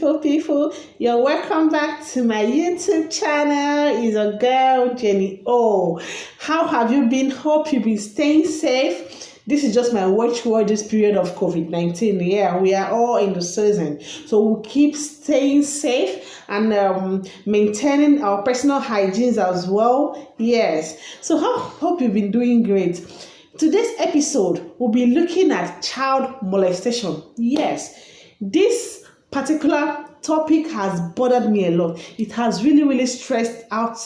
beautiful people. You're welcome back to my YouTube channel. It's a girl, Jenny. Oh, how have you been? Hope you've been staying safe. This is just my watchword this period of COVID-19. Yeah, we are all in the season. So we'll keep staying safe and maintaining our personal hygiene as well. Yes. So hope you've been doing great. Today's episode, we'll be looking at child molestation. Yes, this particular topic has bothered me a lot. It has really stressed out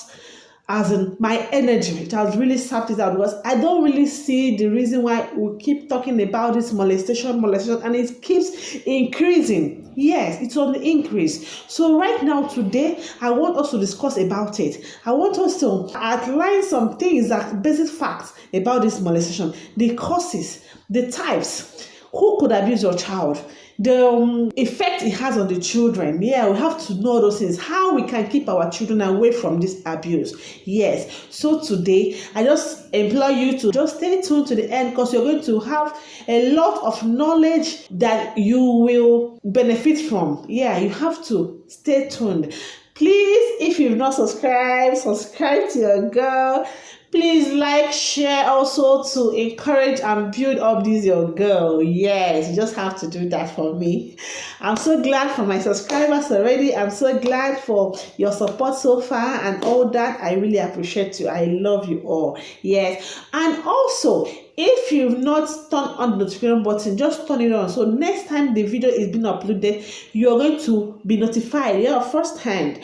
as in my energy. It has really sapped it out because I don't really see the reason why we keep talking about this molestation, and it keeps increasing. Yes, it's on the increase. So right now, today, I want us to discuss about it. I want us to outline some things, that basic facts about this molestation, the causes, the types, who could abuse your child, the effect it has on the children. Yeah, we have to know those things, how we can keep our children away from this abuse. Yes, so today I just implore you to just stay tuned to the end, because you're going to have a lot of knowledge that you will benefit from. Yeah, you have to stay tuned. Please, if you've not subscribed to your girl. Please like, share also to encourage and build up this your girl. Yes, you just have to do that for me. I'm so glad for my subscribers already. I'm so glad for your support so far and all that. I really appreciate you. I love you all. Yes. And also, if you've not turned on the notification button, just turn it on. So next time the video is being uploaded, you're going to be notified. Yeah, first hand.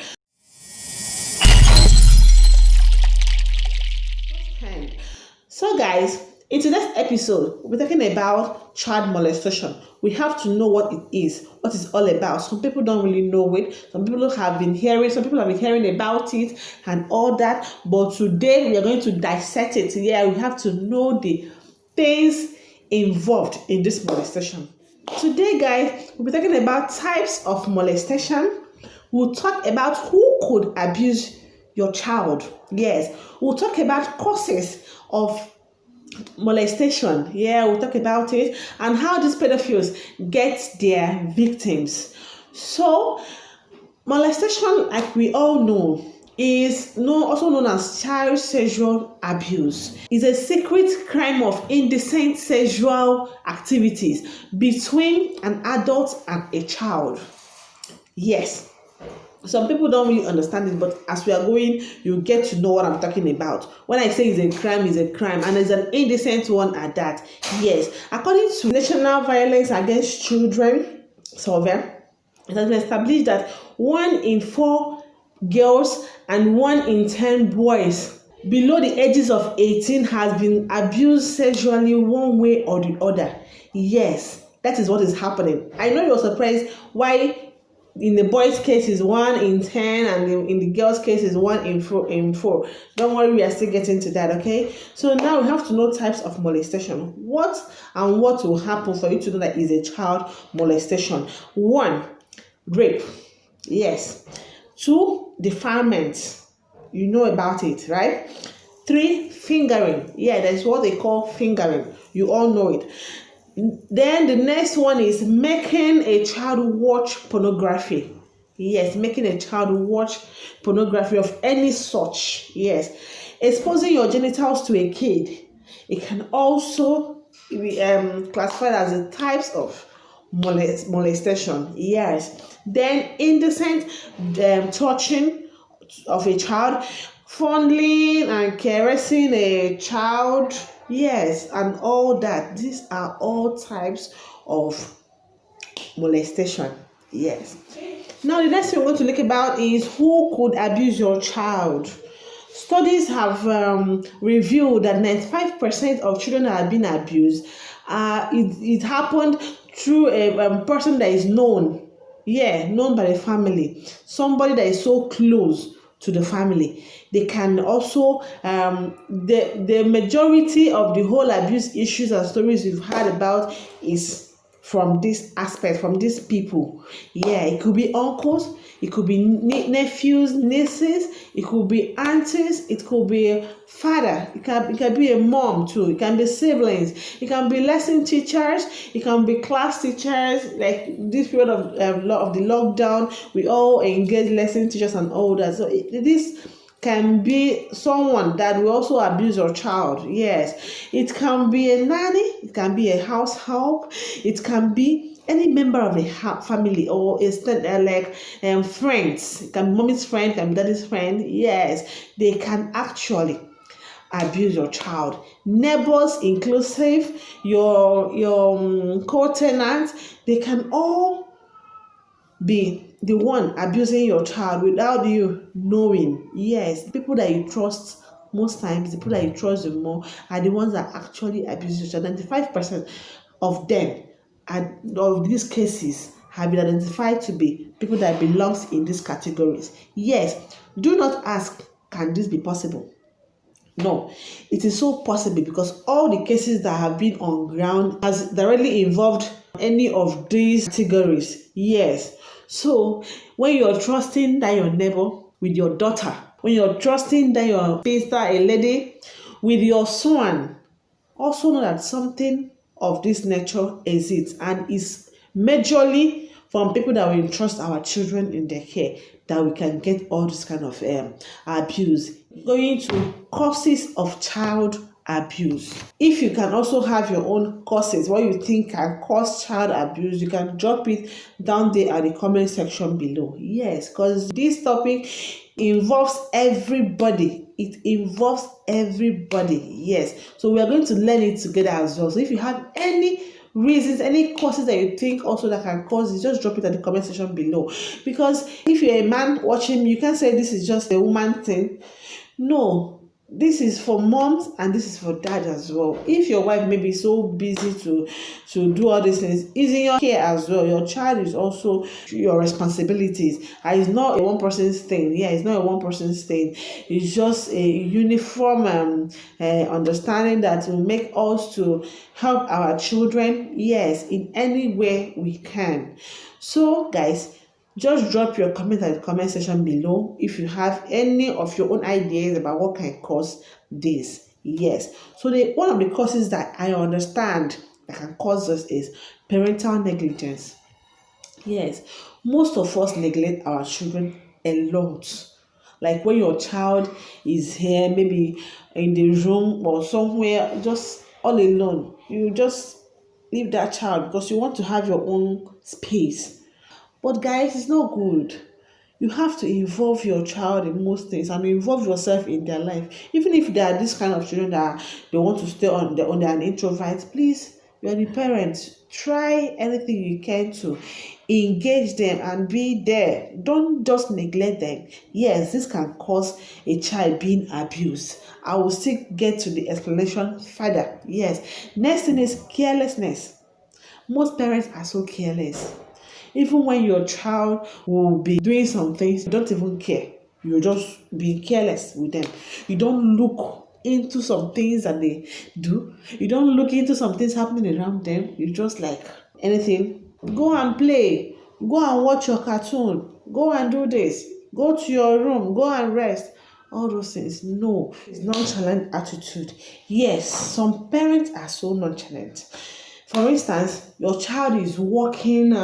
So guys, in today's episode, we're talking about child molestation. We have to know what it is, what it's all about. Some people don't really know it. Some people have been hearing about it and all that. But today we are going to dissect it. Yeah, we have to know the things involved in this molestation. Today, guys, we'll be talking about types of molestation. We'll talk about who could abuse your child. Yes, we'll talk about causes of molestation. Yeah, we'll talk about it and how these pedophiles get their victims. So, molestation, like we all know, is also known as child sexual abuse. It's a secret crime of indecent sexual activities between an adult and a child. Yes. Some people don't really understand it, but as we are going, you get to know what I'm talking about. When I say it's a crime, and it's an indecent one at that. Yes, according to National Violence Against Children survey, it has been established that 1 in 4 girls and 1 in 10 boys below the ages of 18 has been abused sexually one way or the other. Yes, that is what is happening. I know you're surprised why in the boys' case is 1 in 10 and in the girls' case is 1 in 4. Don't worry, we are still getting to that, okay? So now we have to know types of molestation. What will happen for you to know that is a child molestation? 1, rape. Yes. 2, defilement. You know about it, right? 3, fingering. Yeah, that's what they call fingering. You all know it. Then the next one is making a child watch pornography. Yes, making a child watch pornography of any such. Yes, exposing your genitals to a kid. It can also be classified as the types of molestation. Yes. Then indecent touching of a child, fondling and caressing a child. Yes, and all that. These are all types of molestation. Yes. Now, the next thing we're going to look about is who could abuse your child. Studies have revealed that 95% of children that have been abused, it happened through a person that is known. Yeah, known by the family. Somebody that is so close to the family. They can also the majority of the whole abuse issues and stories we've heard about is from this aspect, from these people. Yeah, it could be uncles, it could be nephews, nieces, it could be aunties, it could be a father, it can be a mom too, it can be siblings, it can be lesson teachers, it can be class teachers. Like this period of the lockdown, we all engage lesson teachers and all that. So this can be someone that will also abuse your child. Yes, it can be a nanny, it can be a house help, it can be any member of a family, or friends. It can be mommy's friend, it can be daddy's friend. Yes, they can actually abuse your child. Neighbors inclusive, your co-tenants, they can all be the one abusing your child without you knowing. Yes, people that you trust, most times the people that you trust the more are the ones that actually abuse your child. 95% of them, and of these cases, have been identified to be people that belongs in these categories. Yes, do not ask, can this be possible? No, it is so possible because all the cases that have been on ground has directly involved any of these categories. Yes. So when you're trusting that your neighbor with your daughter, when you're trusting that your sister, a lady, with your son, also know that something of this nature exists and is majorly from people that we entrust our children in their care, that we can get all this kind of abuse. Going to causes of child abuse. If you can also have your own causes, what you think can cause child abuse, you can drop it down there at the comment section below. Yes, because this topic involves everybody. It involves everybody. Yes, so we are going to learn it together as well. So if you have any reasons, any causes that you think also that can cause it, just drop it at the comment section below. Because if you're a man watching me, you can't say this is just a woman thing. No, this is for moms and this is for dad as well. If your wife may be so busy to do all these things, it's in your care as well. Your child is also your responsibilities, and it's not a one person's thing. Yeah, it's not a one person's thing. It's just a uniform understanding that will make us to help our children, yes, in any way we can. So guys, just drop your comment at the comment section below if you have any of your own ideas about what can cause this. Yes, so one of the causes that I understand that can cause this is parental negligence. Yes, most of us neglect our children a lot. Like when your child is here, maybe in the room or somewhere, just all alone, you just leave that child because you want to have your own space. But guys, it's not good. You have to involve your child in most things and involve yourself in their life. Even if they are this kind of children that they want to stay on their own, they're an introvert, please, you're the parent. Try anything you can to engage them and be there. Don't just neglect them. Yes, this can cause a child being abused. I will still get to the explanation further. Yes. Next thing is carelessness. Most parents are so careless. Even when your child will be doing some things, you don't even care. You just be careless with them. You don't look into some things that they do. You don't look into some things happening around them. You just like anything. Go and play. Go and watch your cartoon. Go and do this. Go to your room. Go and rest. All those things. No, it's nonchalant attitude. Yes, some parents are so nonchalant. For instance, your child is walking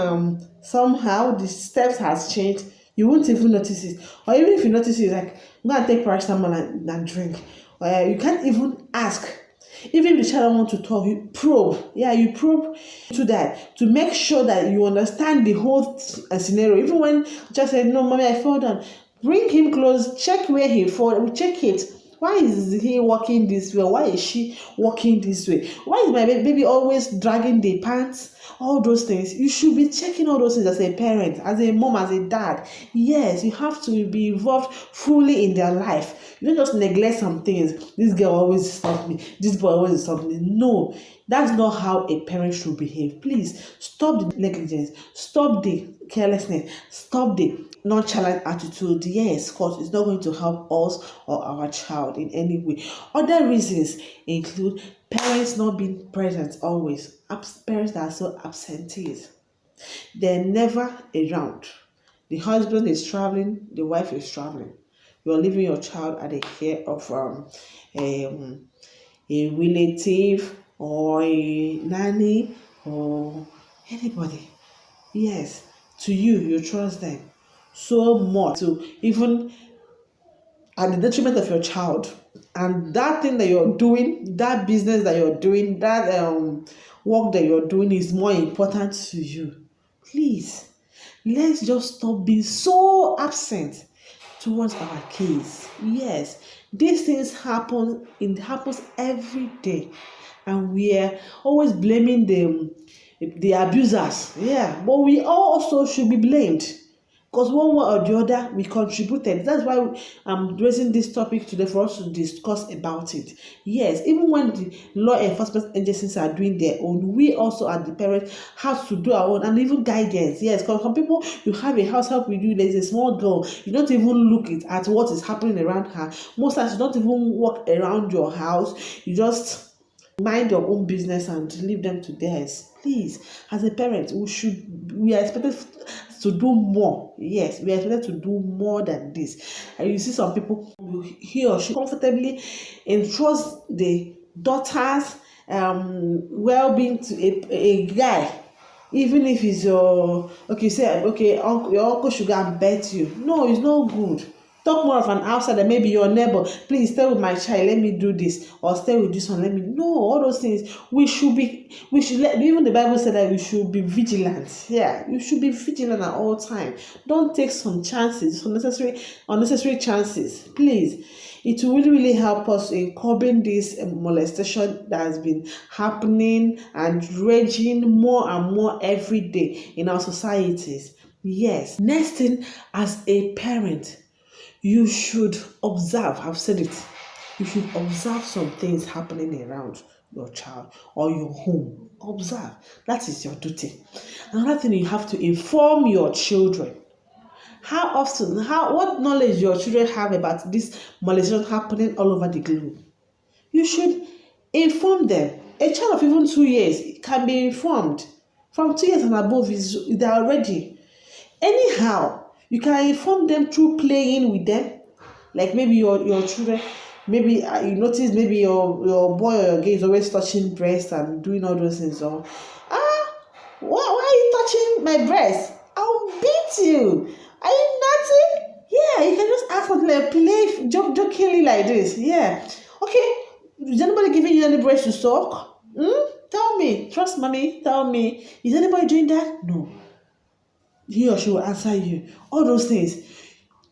somehow, the steps has changed, you won't even notice it. Or even if you notice it, like, go and take paracetamol and drink. You can't even ask. Even if the child wants to talk, you probe. Yeah, you probe to that to make sure that you understand the whole scenario. Even when the child said, no, mommy, I fell down. Bring him close, check where he fall, check it. Why is he walking this way? Why is she walking this way? Why is my baby always dragging the pants? All those things. You should be checking all those things as a parent, as a mom, as a dad. Yes, you have to be involved fully in their life. You don't just neglect some things. This girl always disturbs me. This boy always disturbs me. No, that's not how a parent should behave. Please stop the negligence. Stop the carelessness. Stop the nonchalant attitude. Yes, because it's not going to help us or our child in any way. Other reasons include Parents not being present always. Parents that are so absentees. They're never around. The husband is traveling, the wife is traveling. You're leaving your child at the care of um, a relative or a nanny or anybody. Yes, to you, you trust them so much to even at the detriment of your child. And that thing that you're doing, that business that you're doing, that work that you're doing is more important to you. Please, let's just stop being so absent towards our kids. Yes, these things happen. It happens every day, and we are always blaming the abusers. Yeah, but we also should be blamed. Because one way or the other, we contributed. That's why I'm raising this topic today for us to discuss about it. Yes, even when the law enforcement agencies are doing their own, we also, as the parents, have to do our own and even guidance. Yes, because some people, you have a house help with you, there's a small girl, you don't even look at what is happening around her. Most times, you don't even walk around your house. You just mind your own business and leave them to theirs. Please, as a parent, we are expected to do more. Yes, we are expected to do more than this. And you see some people, he or she comfortably entrust the daughter's well-being to a guy, even if it's your okay, say okay, uncle, your uncle should go and bet you. No, it's not good. Talk more of an outsider, maybe your neighbor. Please stay with my child, let me do this, or stay with this one, let me. No, all those things. Even the Bible said that we should be vigilant. Yeah, you should be vigilant at all time. Don't take some chances, unnecessary chances. Please. It will really, really help us in curbing this molestation that has been happening and raging more and more every day in our societies. Yes. Next thing, as a parent, you should observe. I've said it. You should observe some things happening around your child or your home. Observe. That is your duty. Another thing, you have to inform your children. What knowledge your children have about this molestation happening all over the globe. You should inform them. A child of even 2 years can be informed. From 2 years and above, they're already. Anyhow, you can inform them through playing with them. Like maybe your children, maybe you notice maybe your boy or your girl is always touching breast and doing all those things. Or, why are you touching my breast? I'll beat you. Are you naughty? Yeah, you can just ask something like play jokingly like this. Yeah. Okay. Is anybody giving you any breast to suck? Tell me. Trust mommy. Tell me. Is anybody doing that? No. He or she will answer you. All those things.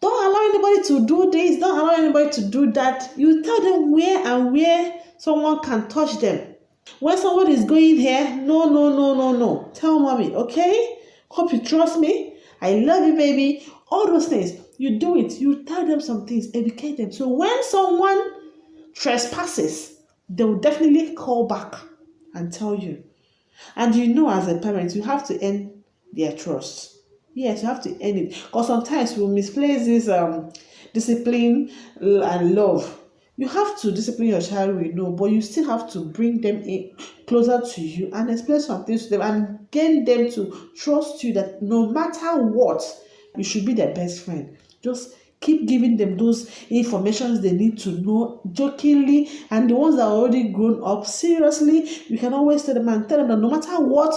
Don't allow anybody to do this. Don't allow anybody to do that. You tell them where someone can touch them. When someone is going here, no. Tell mommy, okay? Hope you trust me. I love you, baby. All those things. You do it. You tell them some things. Educate them. So when someone trespasses, they will definitely call back and tell you. And as a parent, you have to earn their trust. Yes, you have to earn it. Because sometimes we misplace this discipline and love. You have to discipline your child, we know, but you still have to bring them in closer to you and explain some things to them and gain them to trust you that no matter what, you should be their best friend. Just keep giving them those informations they need to know jokingly, and the ones that are already grown up, seriously, you can always tell them that no matter what,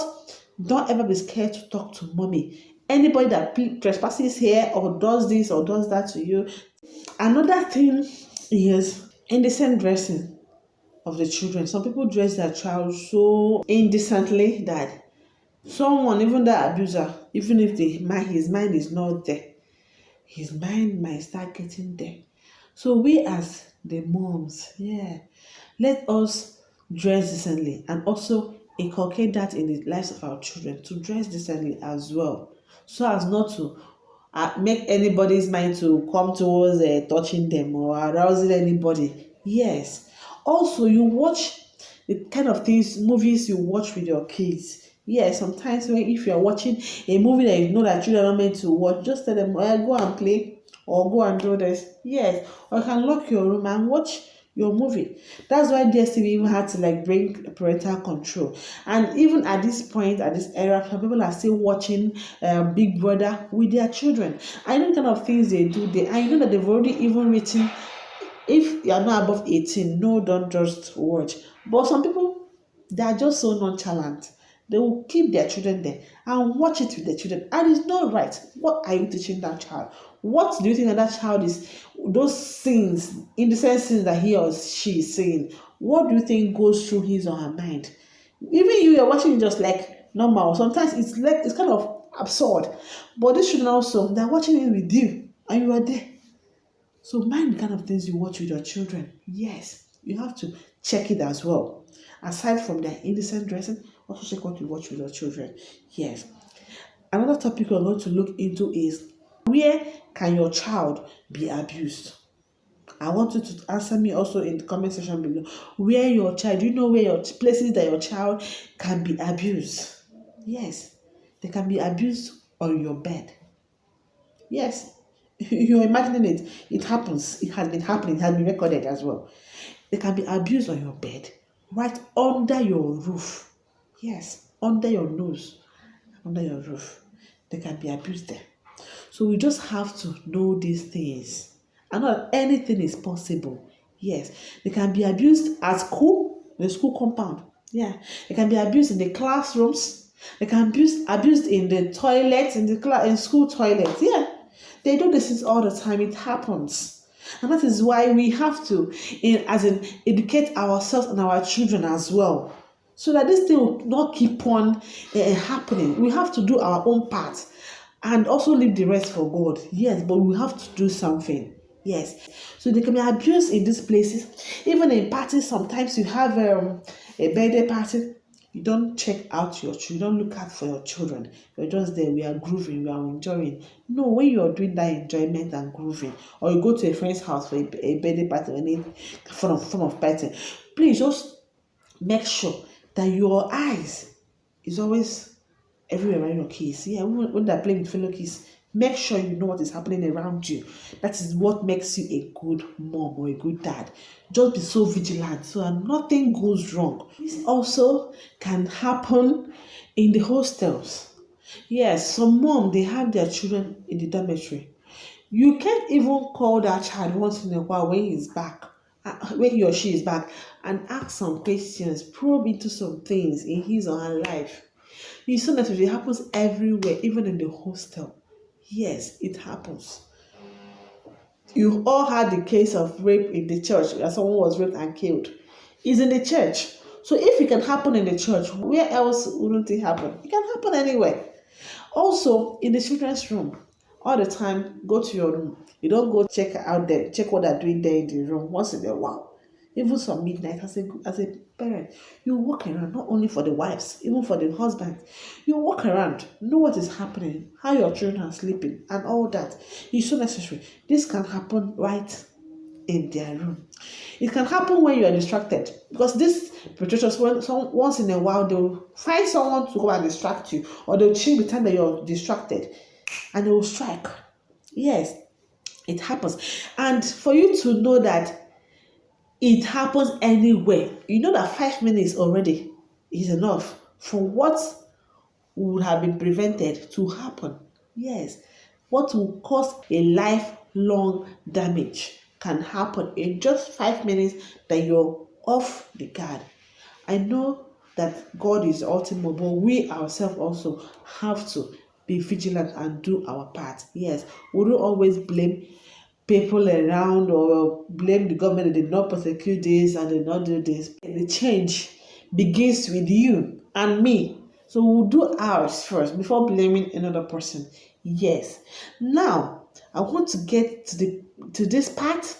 don't ever be scared to talk to mommy. Anybody that trespasses here or does this or does that to you. Another thing is indecent dressing of the children. Some people dress their child so indecently that someone, even the abuser, even if his mind is not there, his mind might start getting there. So we as the moms, let us dress decently and also inculcate that in the lives of our children to dress decently as well, so as not to make anybody's mind to come towards touching them or arousing anybody. Yes. Also, you watch the kind of movies you watch with your kids. Yes, sometimes if you are watching a movie that you know that children are not meant to watch, just tell them, go and play or go and do this. Yes, or you can lock your room and watch You're moving. That's why DSTV even had to like bring parental control. And even at this point, at this era, some people are still watching Big Brother with their children. I know the kind of things they do. I know that they've already even written, if you are not above 18, no, don't just watch. But some people, they are just so nonchalant. They will keep their children there and watch it with their children. And it's not right. What are you teaching that child? What do you think that child is, those sins, indecent sins that he or she is saying, what do you think goes through his or her mind? Even you are watching it just like normal. Sometimes it's kind of absurd. But these children also, they're watching it with you and you are there. So mind the kind of things you watch with your children. Yes, you have to check it as well. Aside from their indecent dressing, also check what you watch with your children. Yes. Another topic we're going to look into is, where can your child be abused? I want you to answer me also in the comment section below. Where your child, do you know where your places that your child can be abused? Yes, they can be abused on your bed. Yes, you're imagining it. It happens. It has been happening. It has been recorded as well. They can be abused on your bed, right under your roof. Yes, under your nose, under your roof. They can be abused there. So we just have to know these things. And not anything is possible. Yes, they can be abused at school, the school compound. Yeah, they can be abused in the classrooms. They can be abused in the toilets, in school toilets. Yeah, they do this things all the time. It happens. And that is why we have to, educate ourselves and our children as well. So that this thing will not keep on happening. We have to do our own part and also leave the rest for God. Yes, but we have to do something. Yes. So they can be abused in these places. Even in parties, sometimes you have a birthday party. You don't check out your children, you don't look out for your children. You're just there, we are grooving, we are enjoying. No, when you're doing that enjoyment and grooving, or you go to a friend's house for a birthday party or any form of party, please just make sure that your eyes is always everywhere around your kids. Yeah, when they're playing with fellow kids, make sure you know what is happening around you. That is what makes you a good mom or a good dad. Just be so vigilant so that nothing goes wrong. This also can happen in the hostels. Yes, some mom, they have their children in the dormitory. You can't even call that child once in a while when he's back, when he or she is back, and ask some questions, probe into some things in his or her life. You saw that it happens everywhere, even in the hostel. Yes, it happens. You all had the case of rape in the church, that someone was raped and killed. It's in the church. So if it can happen in the church, where else wouldn't it happen? It can happen anywhere. Also, in the children's room, all the time, go to your room. You don't go check out there, check what they're doing there in the room once in a while. Even some midnight, as a parent, you walk around, not only for the wives, even for the husbands. You walk around, know what is happening, how your children are sleeping, and all that. It's so necessary. This can happen right in their room. It can happen when you are distracted, because these perpetrators, once in a while, they'll find someone to go and distract you, or they'll change the time that you're distracted and they will strike. Yes, it happens. And for you to know that it happens anywhere, you know that 5 minutes already is enough for what would have been prevented to happen. Yes, what will cause a lifelong damage can happen in just 5 minutes that you're off the guard. I know that God is ultimate, but we ourselves also have to be vigilant and do our part. Yes, we don't always blame people around or blame the government that did not prosecute this and did not do this. The change begins with you and me. So we'll do ours first before blaming another person. Yes. Now, I want to get to this part.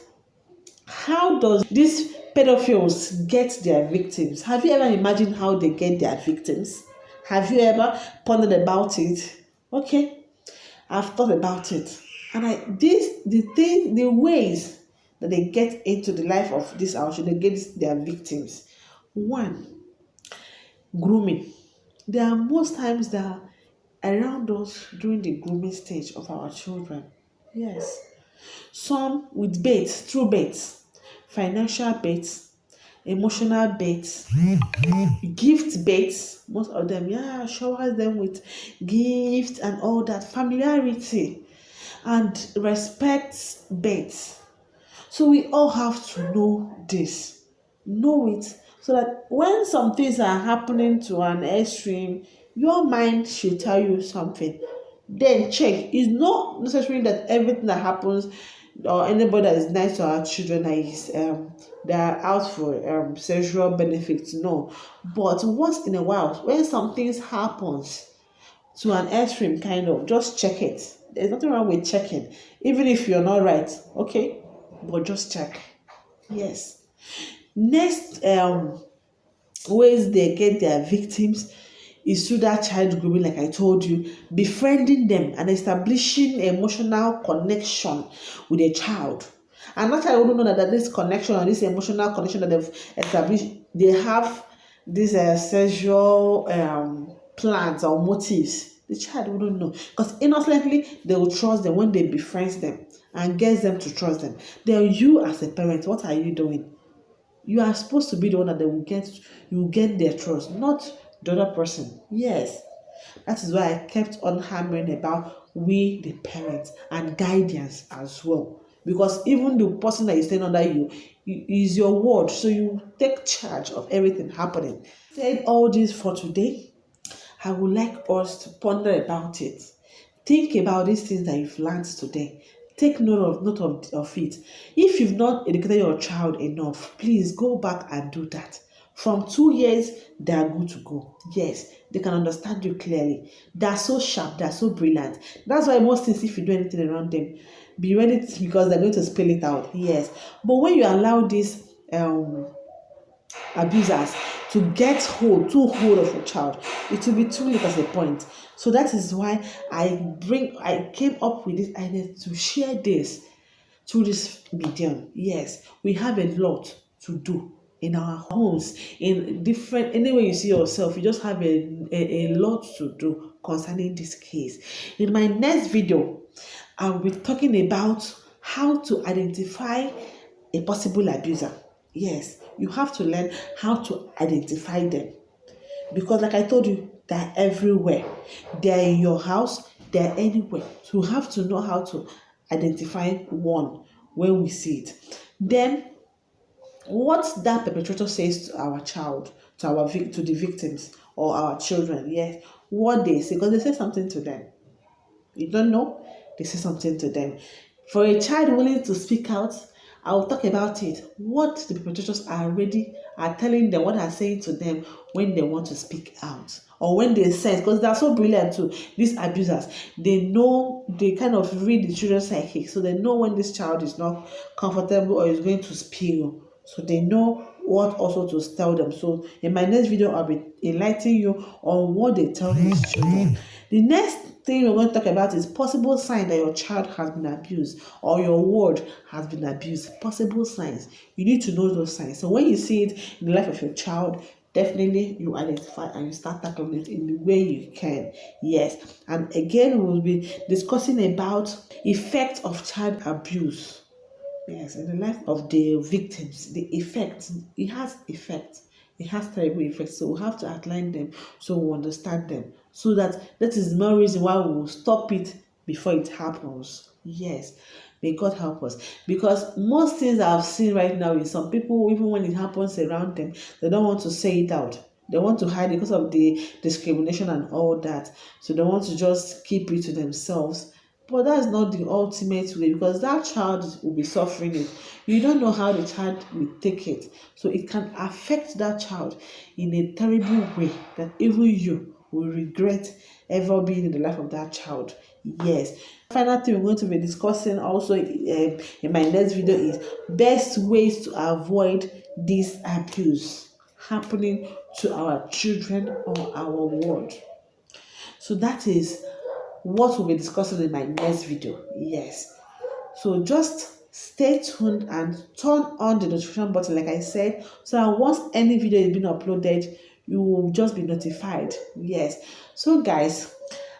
How does these pedophiles get their victims? Have you ever imagined how they get their victims? Have you ever pondered about it? Okay, I've thought about it. And the ways that they get into the life of this house, they get their victims. One, grooming. There are most times that are around us during the grooming stage of our children. Yes. Some with baits, through baits. financial baits, emotional baits, gift baits. Most of them, yeah, showers them with gifts and all that, familiarity and respect baits. So we all have to know this, know it, so that when some things are happening to an extreme, your mind should tell you something. Then check. It's not necessary that everything that happens or anybody that is nice to our children is they are out for sexual benefits. No, but once in a while, when some things happens to an extreme, kind of just check it. There's nothing wrong with checking, even if you're not right. Okay, but just check. Yes. Next ways they get their victims is through that child grooming, like I told you, befriending them and establishing emotional connection with a child. And that child wouldn't know that this connection or this emotional connection that they've established, they have these sexual plans or motives. The child wouldn't know because innocently they will trust them when they befriend them and get them to trust them. Then you as a parent, what are you doing? You are supposed to be the one that they will get, you will get their trust, not the other person. Yes. That is why I kept on hammering about we the parents and guidance as well. Because even the person that is staying under you is your word. So you take charge of everything happening. Said all this for today. I would like us to ponder about it. Think about these things that you've learned today. Take note of it. If you've not educated your child enough, please go back and do that. From 2 years, they are good to go. Yes, they can understand you clearly. They are so sharp, they are so brilliant. That's why most things, if you do anything around them, be ready because they're going to spill it out. Yes. But when you allow this abusers to get too hold of a child, it will be too late at a point. So that is why I came up with this idea to share this through this medium. Yes, we have a lot to do in our homes, in different anywhere you see yourself. You just have a lot to do concerning this case. In my next video, I'll be talking about how to identify a possible abuser. Yes, you have to learn how to identify them because, like I told you, they're everywhere. They're in your house, they're anywhere. So you have to know how to identify one when we see it. Then, what that perpetrator says to our child, to the victims or our children, yes, what they say, because they say something to them. You don't know, they say something to them. For a child willing to speak out, I will talk about it. What the perpetrators are telling them, what they are saying to them when they want to speak out. Or when they sense, because they are so brilliant too, these abusers, they know, they kind of read the children's psychic. So they know when this child is not comfortable or is going to spill. So they know what also to tell them. So in my next video, I'll be enlightening you on what they tell these children. The next thing we're going to talk about is possible sign that your child has been abused or your ward has been abused. Possible signs. You need to know those signs. So when you see it in the life of your child, definitely you identify and you start tackling it in the way you can. Yes. And again, we'll be discussing about effect of child abuse. Yes, in the life of the victims, the effect, it has effect. It has terrible effects. So we have to outline them so we understand them. So that is more reason why we will stop it before it happens. Yes. May God help us. Because most things I've seen right now is some people, even when it happens around them, they don't want to say it out. They want to hide it because of the discrimination and all that. So they want to just keep it to themselves. But that's not the ultimate way because that child will be suffering it. You don't know how the child will take it. So it can affect that child in a terrible way that even you will regret ever being in the life of that child. Yes. Final thing we're going to be discussing also in my next video is best ways to avoid this abuse happening to our children or our world. So that is what we'll be discussing in my next video. Yes. So just stay tuned and turn on the notification button, like I said, so that once any video is being uploaded, you will just be notified. Yes. So guys,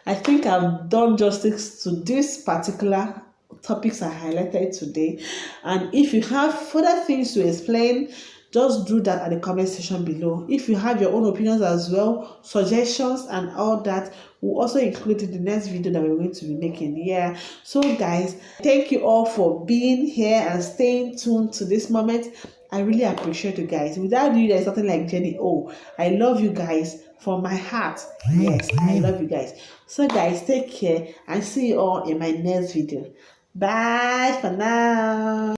I think I've done justice to this particular topics I highlighted today. And if you have further things to explain, just do that at the comment section below. If you have your own opinions as well, suggestions and all that, we'll also include in the next video that we're going to be making. Yeah. So guys, thank you all for being here and staying tuned to this moment. I really appreciate you guys. Without you, there's nothing like Jenny. Oh, I love you guys from my heart. Yes, I love you guys. So guys, take care and see you all in my next video. Bye for now.